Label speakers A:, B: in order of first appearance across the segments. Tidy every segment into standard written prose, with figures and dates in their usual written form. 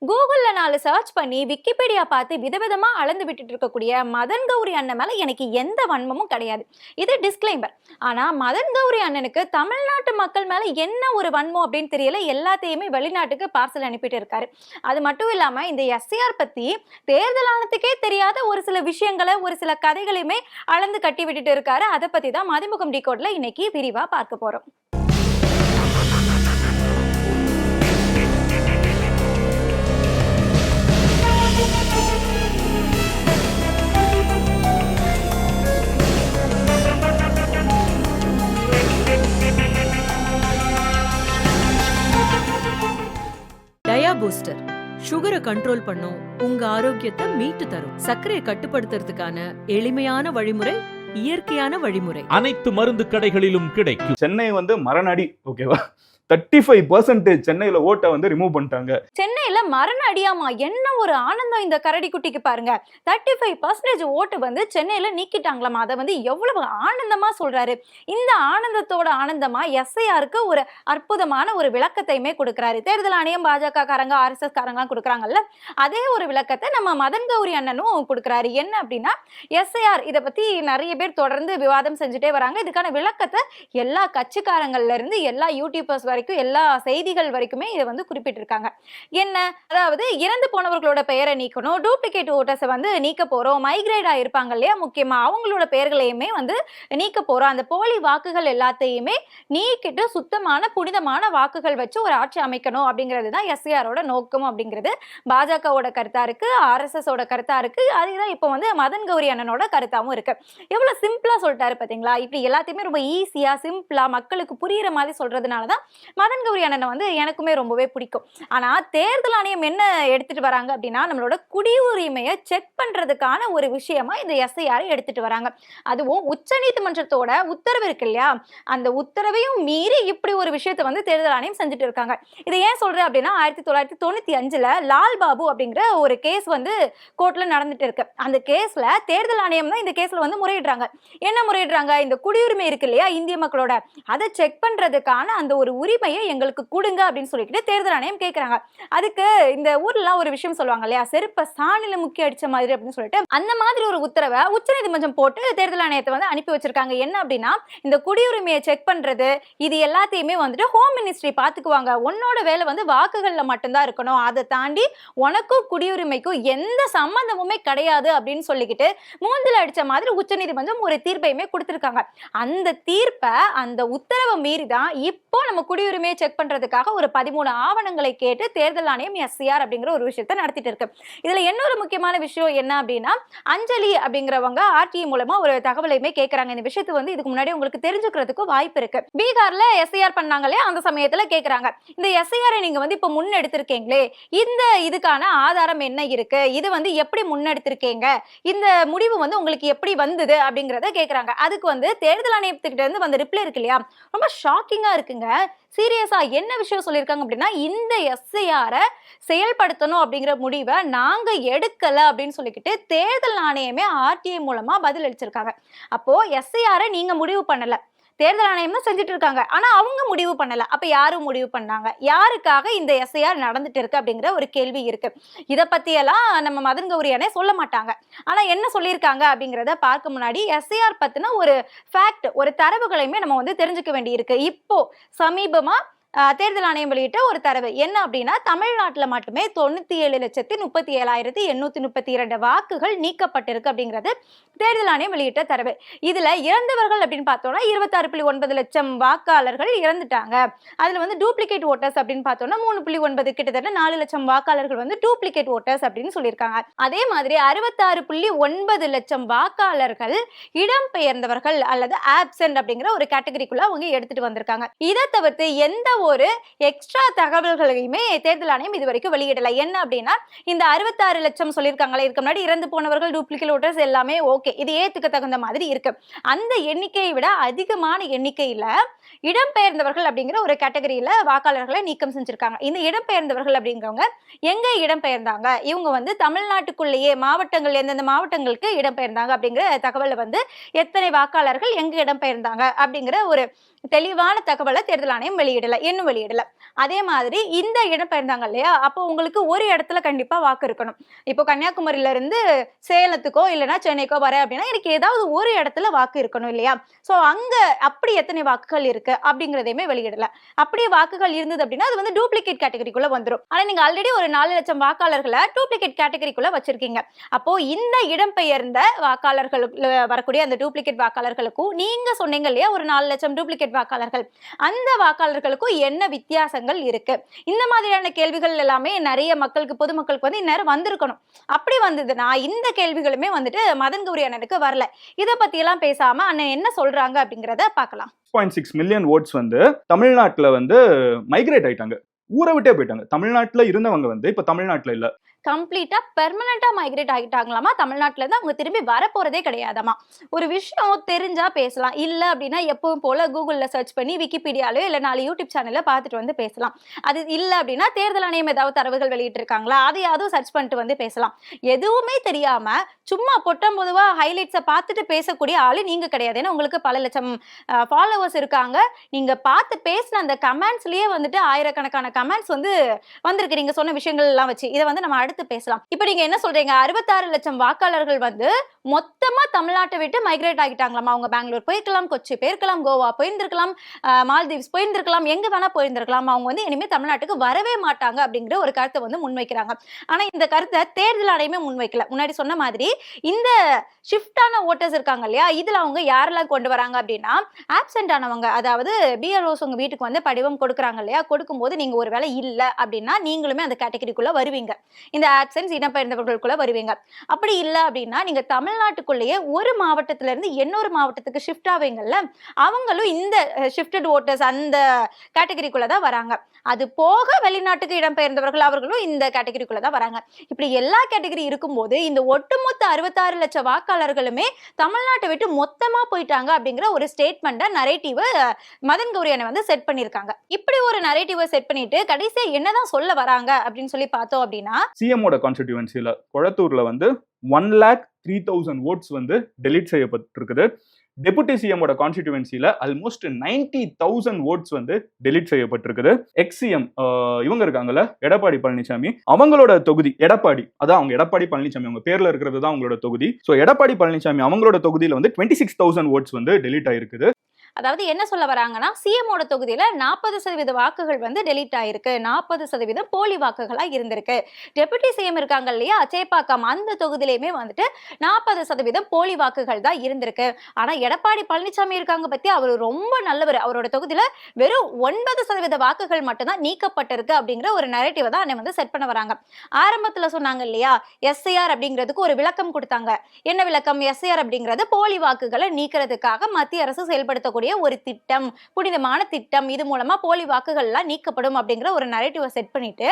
A: கூகுள்ல 4 சர்ச் பண்ணி விக்கிபீடியா பார்த்து விதவிதமா அளந்து விட்டுட்டு இருக்கக்கூடிய மதன் கௌரி அண்ணன் மேல எனக்கு எந்த வன்மமும் கிடையாது. இது டிஸ்க்ளைமர். ஆனா மதன் கௌரி அண்ணனுக்கு தமிழ்நாட்டு மக்கள் மேல என்ன ஒரு வன்மம் அப்படின்னு தெரியல. எல்லாத்தையுமே வெளிநாட்டுக்கு பார்சல் அனுப்பிட்டு இருக்காரு. அது மட்டும் இல்லாம இந்த எஸ்ஐஆர் பத்தி தேர்தல் ஆணையத்துக்கே தெரியாத ஒரு சில விஷயங்களை, ஒரு சில கதைகளையுமே அளந்து கட்டி விட்டுட்டு இருக்காரு. அதை பத்தி தான் மதிமுகம் டிகோட்ல இன்னைக்கு விரிவா பார்க்க போறோம்.
B: டயா பூஸ்டர் சுகரை கண்ட்ரோல் பண்ணும், உங்க ஆரோக்கியத்தை மீட்டு தரும். சர்க்கரையை கட்டுப்படுத்துறதுக்கான எளிமையான வழிமுறை, இயற்கையான வழிமுறை.
C: அனைத்து மருந்து கடைகளிலும் கிடைக்கும்.
D: சென்னை மரணடி, ஓகேவா? 35% சென்னையில ஓட்டை ரிமூவ் பண்ணிட்டாங்க.
A: சென்னையில மரண அடியாமா, என்ன ஒரு ஆனந்தம் இந்த கரடி குட்டிக்கு பாருங்க. 35% ஓட்டு சென்னையில நீக்கிட்டாங்களாமா. அதை எவ்வளவு ஆனந்தமா சொல்றாரு. இந்த ஆனந்தத்தோட ஆனந்தமா எஸ்ஐஆருக்கு ஒரு அற்புதமான ஒரு விளக்கத்தையுமே கொடுக்கிறாரு. தேர்தல் ஆணையம், பாஜக காரங்க, RSS காரங்க கொடுக்குறாங்கல்ல, அதே ஒரு விளக்கத்தை நம்ம மதன் கௌரி அண்ணனும் கொடுக்குறாரு. என்ன அப்படின்னா, எஸ்ஐஆர் இதை பத்தி நிறைய பேர் தொடர்ந்து விவாதம் செஞ்சுட்டே வராங்க. இதுக்கான விளக்கத்தை எல்லா கட்சிக்காரங்கள்ல இருந்து எல்லா யூடியூபர்ஸ் வரைக்கும், எல்லா செய்திகள் வரைக்குமே இதை குறிப்பிட்டிருக்காங்க. என்ன, அதாவது இறந்து போனவர்களோட பெயரை நீக்கணும், டூப்ளிகேட் ஓட்டர்ஸை நீக்க போறோம், மைக்ரேட் ஆயிருப்பாங்க இல்லையா, முக்கியமா அவங்களோட பெயர்களையுமே நீக்க போறோம், அந்த போலி வாக்குகள் எல்லாத்தையுமே நீக்கிட்டு சுத்தமான புனிதமான வாக்குகள் வச்சு ஒரு ஆட்சி அமைக்கணும் அப்படிங்கிறது தான் எஸ்ஐஆரோட நோக்கம் அப்படிங்கிறது பாஜகவோட கருத்தா இருக்கு, RSS ஓட கருத்தா இருக்கு. அதுதான் இப்போ மதன் கௌரி அண்ணனோட கருத்தாவும் இருக்கு. எவ்வளவு சிம்பிளா சொல்லிட்டாரு பாத்தீங்களா. இப்படி எல்லாத்தையுமே ரொம்ப ஈஸியா சிம்பிளா மக்களுக்கு புரியுற மாதிரி சொல்றதுனாலதான் மதன் கௌரி அண்ணனை எனக்குமே ரொம்பவே பிடிக்கும். ஆனா தேர்தல் ஆணையம் என்ன எடுத்துட்டு வராங்க அப்படின்னா, நம்மளோட குடியுரிமையை செக் பண்றதுக்கான ஒரு விஷயமா இந்த எஸ்ஐஆர் எடுத்துட்டு வராங்க. அதுவும் உச்ச நீதிமன்றத்தோட உத்தரவு இருக்கு இல்லையா, அந்த உத்தரவையும் மீறி இப்படி ஒரு விஷயத்தை தேர்தல் ஆணையம் செஞ்சுட்டு இருக்காங்க. இதை ஏன் சொல்றேன் அப்படின்னா, 1995 லால் பாபு அப்படிங்கிற ஒரு கேஸ் கோர்ட்ல நடந்துட்டு இருக்கு. அந்த கேஸ்ல தேர்தல் ஆணையம் தான் இந்த கேஸ்ல முறையிடுறாங்க. என்ன முறையிடுறாங்க, இந்த குடியுரிமை இருக்கு இல்லையா இந்திய மக்களோட, அதை செக் பண்றதுக்கான அந்த ஒரு உரிமையை எங்களுக்கு கொடுங்க அப்படின்னு சொல்லிட்டு தேர்தல் ஆணையம் கேட்கறாங்க. அதுக்கு இந்த ஊர்ல ஒரு விஷயம் சொல்லுவாங்க இல்லையா, செருப்ப சாணில முக்கி அடிச்ச மாதிரி அப்படின்னு சொல்லிட்டு, அந்த மாதிரி ஒரு உத்தரவை உச்சநீதிமன்றம் போட்டு தேர்தல் ஆணையத்தை அனுப்பி வச்சிருக்காங்க. என்ன அப்படின்னா, இந்த குடியுரிமையை செக் பண்றது இது எல்லாத்தையுமே ஹோம் மினிஸ்ட்ரி பாத்துக்குவாங்க. உன்னோட வேலை வாக்குகள்ல மட்டும்தான் இருக்கணும், அதை தாண்டி உனக்கும் குடியுரிமைக்கும் எந்த சம்பந்தமுமே கிடையாது அப்படின்னு சொல்லிக்கிட்டு மூஞ்சில அடிச்ச மாதிரி உச்சநீதிமன்றம் ஒரு தீர்ப்பையுமே கொடுத்திருக்காங்க. அந்த தீர்ப்பை, அந்த உத்தரவை மீறிதான் இப்போ நம்ம குடியுரிமையை செக் பண்றதுக்காக ஒரு 13 ஆவணங்களை கேட்டு தேர்தல் ஆணையம் எஸ்ஐஆர் அப்படிங்கிற ஒரு விஷயத்தை நடத்திட்டு இருக்கு. இதுல இன்னொரு முக்கியமான விஷயம் என்ன அப்படின்னா, அஞ்சலி அப்படிங்கிறவங்க RTI மூலமா ஒரு தகவலையுமே கேட்கறாங்க. இந்த விஷயத்தை இதுக்கு முன்னாடி உங்களுக்கு தெரிஞ்சுக்கிறதுக்கு வாய்ப்பு இருக்கு. பீகார்ல எஸ்ஐஆர் பண்ணாங்களே, அந்த சமயத்துல கேட்கறாங்க, இந்த எஸ்ஐஆரை நீங்க இப்ப முன்னெடுத்திருக்கீங்களே, இந்த இதுக்கான ஆதாரம் என்ன இருக்கு, இது எப்படி முன்னெடுத்திருக்கீங்க, இந்த முடிவு உங்களுக்கு எப்படி வந்தது அப்படிங்கறத கேட்கறாங்க. அதுக்கு தேர்தல் ஆணையத்துக்கிட்ட இருந்து வந்த ரிப்ளை இருக்கு இல்லையா, ரொம்ப ஷாக்கிங்கா இருக்குங்க. சீரியஸா என்ன விஷயம் சொல்லியிருக்காங்க அப்படின்னா, இந்த எஸ்ஐஆரை செயல்படுத்தணும் அப்படிங்கிற முடிவை நாங்க எடுக்கல அப்படின்னு சொல்லிக்கிட்டு தேர்தல் ஆணையமே RTI மூலமா பதில் அளிச்சிருக்காங்க. அப்போ எஸ்ஐஆரை நீங்க முடிவு பண்ணல, தேர்தல் ஆணையம் தான் செஞ்சுட்டு இருக்காங்க. ஆனா அவங்க முடிவு பண்ணல. அப்ப யாரும் முடிவு பண்ணாங்க, யாருக்காக இந்த எஸ்ஐஆர் நடந்துட்டு இருக்கு அப்படிங்கிற ஒரு கேள்வி இருக்கு. இதை பத்தியெல்லாம் நம்ம மதன் கௌரி அண்ணே சொல்ல மாட்டாங்க. ஆனா என்ன சொல்லியிருக்காங்க அப்படிங்கிறத பார்க்க முன்னாடி எஸ்ஐஆர் பத்தின ஒரு ஃபேக்ட், ஒரு தரவுகளையுமே நம்ம தெரிஞ்சுக்க வேண்டி இருக்கு. இப்போ சமீபமா தேர்தல் ஆணையம் வெளியிட்ட ஒரு தரவு என்ன அப்படின்னா, தமிழ்நாட்டுல மட்டுமே 97,37,832 வாக்குகள் நீக்கப்பட்டிருக்கு அப்படிங்கிறது தேர்தல் ஆணையம் வெளியிட்ட தரவு. இதுல இறந்தவர்கள் அப்படின்னு பார்த்தோம்னா 26.9 லட்சம் வாக்காளர்கள் இறந்துட்டாங்க. அதுல டூப்ளிகேட் ஓட்டர்ஸ் அப்படின்னு பார்த்தோம்னா 3.9, கிட்டத்தட்ட 4 லட்சம் வாக்காளர்கள் டூப்ளிகேட் ஓட்டர்ஸ் அப்படின்னு சொல்லியிருக்காங்க. அதே மாதிரி 66.9 லட்சம் வாக்காளர்கள் இடம்பெயர்ந்தவர்கள் அல்லது ஆப்சென்ட் அப்படிங்கிற ஒரு கேட்டகரிக்குள்ள அவங்க எடுத்துட்டு வந்திருக்காங்க. இதை தவிர்த்து எந்த ஒரு எக்ஸ்ட்ரா தகவல்களையுமே தேர்தல் ஆணையம் இதுவரைக்கும் வெளியிடல. என்ன அப்படின்னா, இந்த 66 லட்சம் சொல்லியிருக்காங்களே, இதுக்கு முன்னாடி இறந்து போனவர்கள், டூப்ளிகேட் ஓட்டர்ஸ் எல்லாமே ஓகே, இது ஏத்துக்க தகுந்த மாதிரி இருக்கு. அந்த எண்ணிக்கையை விட அதிகமான எண்ணிக்கையில இடம்பெயர்ந்தவர்கள் அப்படிங்கிற ஒரு கேட்டகரியில வாக்காளர்களை நீக்கம் செஞ்சிருக்காங்க. இந்த இடம்பெயர்ந்தவர்கள் அப்படிங்கிறவங்க எங்க இடம்பெயர்ந்தாங்க, இவங்க தமிழ்நாட்டுக்குள்ளேயே மாவட்டங்கள், எந்தெந்த மாவட்டங்களுக்கு இடம்பெயர்ந்தாங்க அப்படிங்கிற தகவலை எத்தனை வாக்காளர்கள் எங்க இடம்பெயர்ந்தாங்க அப்படிங்கிற ஒரு தெளிவான தகவலை தேர்தல் ஆணையம் வெளியிடல. இன்னும் வெளியிடல. அதே மாதிரி இந்த இடம்பெயர்ந்தாங்க இல்லையா, அப்போ உங்களுக்கு ஒரு இடத்துல கண்டிப்பா வாக்கு இருக்கணும். இப்போ கன்னியாகுமரியில இருந்து சேலத்துக்கோ இல்லைன்னா சென்னைக்கோ வரேன் அப்படின்னா எனக்கு ஏதாவது ஒரு இடத்துல வாக்கு இருக்கணும் இல்லையா. சோ அங்க அப்படி எத்தனை வாக்குகள் இருக்கு அப்படிங்கறதையுமே வெளியிடல. அப்படியே வாக்குகள் இருந்தது அப்படின்னா அது வந்து டூப்ளிகேட் கேட்டகரிக்குள்ள வந்துடும். ஆனா நீங்க ஆல்ரெடி ஒரு 4 லட்சம் வாக்காளர்களை டூப்ளிகேட் கேட்டகரிக்குள்ள வச்சிருக்கீங்க. அப்போ இந்த இடம்பெயர்ந்த வாக்காளர்களுக்கு வரக்கூடிய அந்த டூப்ளிகேட் வாக்காளர்களுக்கும் நீங்க சொன்னீங்க இல்லையா ஒரு 4 லட்சம் டூப்ளிகேட் வாக்காளர்கள், அந்த வாக்காளர்களுக்கும் என்ன வித்தியாசங்கள் இருக்கு? இந்த மாதிரியான கேள்விகள் எல்லாமே நிறைய மக்களுக்கு, பொதுமக்களுக்கு வந்து இந்நேரம் வந்திருக்கணும். அப்படி வந்ததுன்னா இந்த கேள்விகளுமே வந்துட்டு மதன் கௌரி அண்ணனுக்கு வரல. இத பத்தி எல்லாம் பேசாம அண்ணன் என்ன சொல்றாங்க அப்படிங்கறத பார்க்கலாம்.
D: 6.6 மில்லியன் ஓட்ஸ் வந்து தமிழ்நாட்டுல வந்து மைக்ரேட் ஆயிட்டாங்க, ஊரை விட்டே போயிட்டாங்க. தமிழ்நாட்டுல இருந்தவங்க வந்து இப்ப தமிழ்நாட்டுல இல்ல,
A: கம்ப்ளீட்டா பெர்மனண்டா மைக்ரேட் ஆகிட்டாங்களாமா. தமிழ்நாட்டுல இருந்து அவங்க திரும்பி வரப்போறதே கிடையாதாமா. ஒரு விஷயம் தெரிஞ்சா பேசலாம், இல்ல அப்படின்னா எப்பவும் போல கூகுள்ல சர்ச் பண்ணி விக்கிபீடியாலயோ இல்ல 4 யூடியூப் சேனல்ல பார்த்துட்டு வந்து பேசலாம். அது இல்ல அப்படின்னா தேர்தல் ஆணையம் ஏதாவது தரவுகள் வெளியிட்டு இருக்காங்களா அதையாவது சர்ச் பண்ணிட்டு வந்து பேசலாம். எதுவுமே தெரியாம சும்மா பொட்டம் பொதுவா ஹைலைட்ஸை பார்த்துட்டு பேசக்கூடிய ஆளு நீங்க கிடையாது. ஏன்னா உங்களுக்கு பல லட்சம் ஃபாலோவர்ஸ் இருக்காங்க. நீங்க பார்த்து பேசின அந்த கமெண்ட்ஸ்லயே வந்துட்டு ஆயிரக்கணக்கான கமெண்ட்ஸ் வந்து வந்திருக்கு நீங்க சொன்ன விஷயங்கள் எல்லாம் வச்சு. இதை வந்து நம்ம அடுத்து பேசலாம். இப்ப நீங்க என்ன சொல்றீங்க, 66 லட்சம் வாக்காளர்கள் வந்து மொத்தமா தமிழ்நாட்டை விட்டு மைக்ரேட் ஆகிட்டாங்களாமா. அவங்க பெங்களூர் போயிருக்கலாம், கொச்சி போயிருக்கலாம், கோவா போயிருந்திருக்கலாம், மால்தீவ்ஸ் போயிருந்திருக்கலாம், எங்க வேணா போயிருந்திருக்கலாம். அவங்க வந்து இனிமே தமிழ்நாட்டுக்கு வரவே மாட்டாங்க அப்படிங்கிற ஒரு கருத்தை வந்து முன்வைக்கிறாங்க. ஆனா இந்த கருத்தை தேர்தல் ஆணையமே முன்வைக்கல. முன்னாடி சொன்ன மாதிரி இந்த ஷிஃப்டான ஓட்டர்ஸ் இருக்காங்க இல்லையா, இதுல அவங்க யாரெல்லாம் கொண்டு வராங்க அப்படின்னா ஆப்சென்ட் ஆனவங்க, அதாவது பிஎல்ஓஸ் உங்க வீட்டுக்கு வந்து படிவம் கொடுக்குறாங்க இல்லையா, கொடுக்கும்போது நீங்க ஒரு வேலை இல்ல அப்படின்னா நீங்களுமே அந்த கேட்டகரிக்குள்ள வருவீங்க. இந்த ஆப்சென்ஸ் இடம்பெயர்ந்தவர்களுக்குள்ள வருவீங்க. அப்படி இல்ல அப்படின்னா நீங்க தமிழ்நாட்டுக்குள்ளேயே ஒரு மாவட்டத்துல இருந்து இன்னொரு மாவட்டத்துக்கு ஷிஃப்ட் ஆவீங்கல்ல, அவங்களும் இந்த ஷிஃப்டட் ஓட்டர்ஸ் அந்த கேட்டகரிக்குள்ள தான் வராங்க. அது போக வெளிநாட்டுக்கு இடம்பெயர்ந்தவர்கள் அவர்களும் இந்த கேட்டகரிக்குள்ள தான் வராங்க. இப்படி எல்லா கேட்டகரி இருக்கும்போது இந்த ஒட்டுமொத்த 66 லட்சம் வாக்காளர்களுமே தமிழ்நாட்டை விட்டு மொத்தமா போயிட்டாங்க அப்படிங்கிற ஒரு ஸ்டேட்மெண்ட் நரேட்டிவ் மதன் கௌரி அண்ணன் வந்து செட் பண்ணிருக்காங்க. இப்படி ஒரு நரேட்டிவ் செட் பண்ணிட்டு கடைசியா என்னதான் சொல்ல வராங்க அப்படின்னு சொல்லி பார்த்தோம் அப்படின்னா,
D: சிஎம்மோட கான்ஸ்டிடியூவன்சில கொளத்தூர்ல வந்து 1,03,000 ஓட்ஸ் வந்து டெலீட் செய்யப்பட்டிருக்குது. டெபுட்டி சிஎம்மோட கான்ஸ்டிடியூவன்சில ஆல்மோஸ்ட் 90,000 ஓட்ஸ் வந்து டெலீட் செய்யப்பட்டிருக்குது. எக்ஸிஎம் இவங்க இருக்காங்கல்ல எடப்பாடி பழனிசாமி, அவங்களோட தொகுதி எடப்பாடி, அதான் அவங்க எடப்பாடி பழனிசாமி அவங்க பேர்ல இருக்கிறது தான் அவங்களோட தொகுதி. ஸோ எடப்பாடி பழனிசாமி அவங்களோட தொகுதியில வந்து 26,000 ஓட்ஸ் வந்து டெலீட் ஆயிருக்குது.
A: அதாவது என்ன சொல்ல வராங்கன்னா சிஎம்மோட தொகுதியில 40% வாக்குகள் வந்து டெலீட் ஆயிருக்கு, 40% போலி வாக்குகளா இருந்திருக்கு. டெபுட்டி சிஎம் இருக்காங்க இல்லையா சேப்பாக்கம், அந்த தொகுதியிலுமே வந்துட்டு 40% போலி வாக்குகள் தான் இருந்திருக்கு. ஆனா எடப்பாடி பழனிசாமி இருக்காங்க பத்தி அவர் ரொம்ப நல்லவர், அவரோட தொகுதியில வெறும் 9% வாக்குகள் மட்டும்தான் நீக்கப்பட்டிருக்கு அப்படிங்கிற ஒரு நரேட்டிவ் தான் அன்னை வந்து செட் பண்ண வராங்க. ஆரம்பத்துல சொன்னாங்க இல்லையா எஸ்ஐஆர் அப்படிங்கிறதுக்கு ஒரு விளக்கம் கொடுத்தாங்க. என்ன விளக்கம்? எஸ்ஐஆர் அப்படிங்கிறது போலி வாக்குகளை நீக்கிறதுக்காக மத்திய அரசு செயல்படுத்தக்கூடிய ஒரு திட்டம், புனிதமான திட்டம், இது மூலமா போலி வாக்குகள் எல்லாம் நீக்கப்படும் அப்படிங்கிற ஒரு நரேட்டிவ் செட் பண்ணிட்டு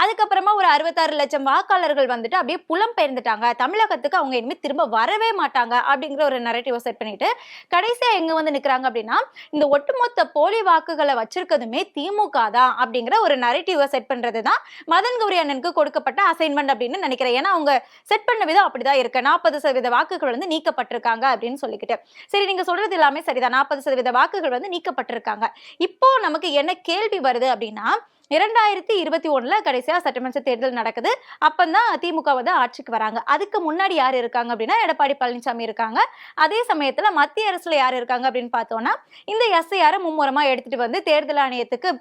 A: அதுக்கப்புறமா ஒரு 66 லட்சம் வாக்காளர்கள் வந்துட்டு அப்படியே புலம் பெயர்ந்துட்டாங்க, தமிழகத்துக்கு அவங்க இனிமே திரும்ப வரவே மாட்டாங்க அப்படிங்கிற ஒரு நரேட்டிவ் செட் பண்ணிட்டு கடைசியா எங்க வந்து நிக்கிறாங்க அப்படின்னா இந்த ஒட்டுமொத்த போலி வாக்குகளை வச்சிருக்கதுமே திமுக தான் அப்படிங்கிற ஒரு நரேட்டிவ் செட் பண்றதுதான் மதன் கௌரி அண்ணனுக்கு கொடுக்கப்பட்ட அசைன்மெண்ட் அப்படின்னு நினைக்கிறேன். ஏன்னா அவங்க செட் பண்ண விதம் அப்படிதான் இருக்கு. 40% வாக்குகள் வந்து நீக்கப்பட்டிருக்காங்க அப்படின்னு சொல்லிக்கிட்டு, சரி நீங்க சொல்றது எல்லாமே சரிதான், 40% வாக்குகள் வந்து நீக்கப்பட்டிருக்காங்க. இப்போ நமக்கு என்ன கேள்வி வருது அப்படின்னா 2021 கடைசியா சட்டமன்ற தேர்தல் நடக்குது. அப்பதான் திமுக வந்து ஆட்சிக்கு வராங்க. அதுக்கு முன்னாடி யார் இருக்காங்க அப்படின்னா எடப்பாடி பழனிசாமி இருக்காங்க. அதே சமயத்துல மத்திய அரசுல யார் இருக்காங்க அப்படின்னு பார்த்தோம்னா இந்த எஸ்ஐஆர் மும்முரமா எடுத்துட்டு வந்து தேர்தல் ஆணையத்துக்கு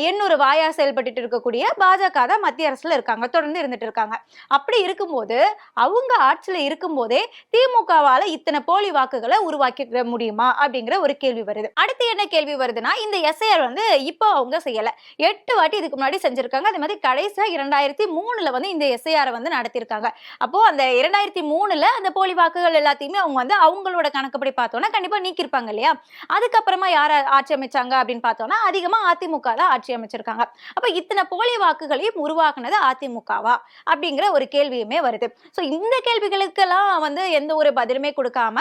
A: எண்ணூறு வாயா செயல்பட்டு இருக்கக்கூடிய பாஜக தான் மத்திய அரசுல இருக்காங்க, தொடர்ந்து இருந்துட்டு இருக்காங்க. அப்படி இருக்கும்போது அவங்க ஆட்சியில இருக்கும் போதே திமுகவால இத்தனை போலி வாக்குகளை உருவாக்கி முடியுமா அப்படிங்கிற ஒரு கேள்வி வருது. அடுத்து என்ன கேள்வி வருதுன்னா இந்த எஸ்ஐஆர் வந்து இப்போ அவங்க செய்யல, 8 வாட்டி இதுக்கு முன்னாடி செஞ்சிருக்காங்க. அதே மாதிரி கடைசியா 2003 வந்து இந்த எஸ்ஐஆர் வந்து நடத்திருக்காங்க. அப்போ அந்த 2003 அந்த போலி வாக்குகள் எல்லாத்தையுமே அவங்க வந்து அவங்களோட கணக்குப்படி பார்த்தோம்னா கண்டிப்பா நீக்கிருப்பாங்க இல்லையா. அதுக்கப்புறமா யார ஆட்சி அமைச்சாங்க அப்படின்னு பார்த்தோம்னா அதிகமா அதிமுக தான் ஆட்சி அமைச்சிருக்காங்க. அப்ப இத்தனை போலி வாக்குகளையும் உருவாக்குனது அதிமுகவா அப்படிங்கிற ஒரு கேள்வியுமே வருது. சோ இந்த கேள்விகளுக்கெல்லாம் வந்து எந்த ஒரு பதிலுமே கொடுக்காம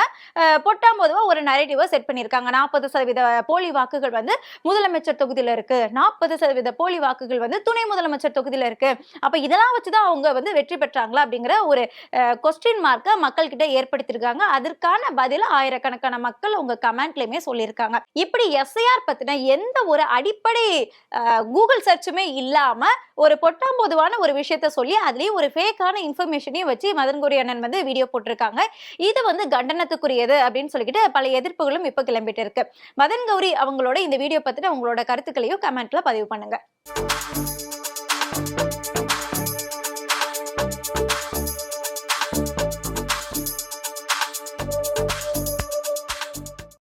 A: பொட்டாம் பொதுவா ஒரு நரேட்டிவா செட் பண்ணிருக்காங்க. 40% போலி வாக்குகள் வந்து முதலமைச்சர் தொகுதியில இருக்கு, 40% போலி வாக்குகள் வந்து துணை முதலமைச்சர் தொகுதியில இருக்கு. அப்ப இதெல்லாம் வச்சுதான் அவங்க வந்து வெற்றி பெற்றாங்களா அப்படிங்கிற ஒரு கொஸ்டின் மார்க்க மக்கள் கிட்ட ஏற்படுத்திருக்காங்க. அதற்கான பதில ஆயிரக்கணக்கான மக்கள் உங்க கமெண்ட்லயுமே சொல்லியிருக்காங்க. இப்படி எஸ்ஐஆர் பத்தின எந்த ஒரு அடிப்படை கூகுள் சர்ச்சுமே இல்லாம ஒரு பொட்டாம் பொதுவான ஒரு விஷயத்த சொல்லி அதுலயும் ஒரு ஃபேக்கான இன்ஃபர்மேஷனையும் வச்சு மதன் கௌரி அண்ணன் வந்து வீடியோ போட்டிருக்காங்க. இது வந்து கண்டனத்துக்குரியது அப்படின்னு சொல்லிக்கிட்டு பல எதிர்ப்புகளும் இப்ப கிளம்பிட்டு இருக்கு. மதன் கௌரி அவங்களோட இந்த வீடியோ பத்தின உங்களோட கருத்துக்களையும் கமெண்ட்ல பதிவு பண்ணுங்க.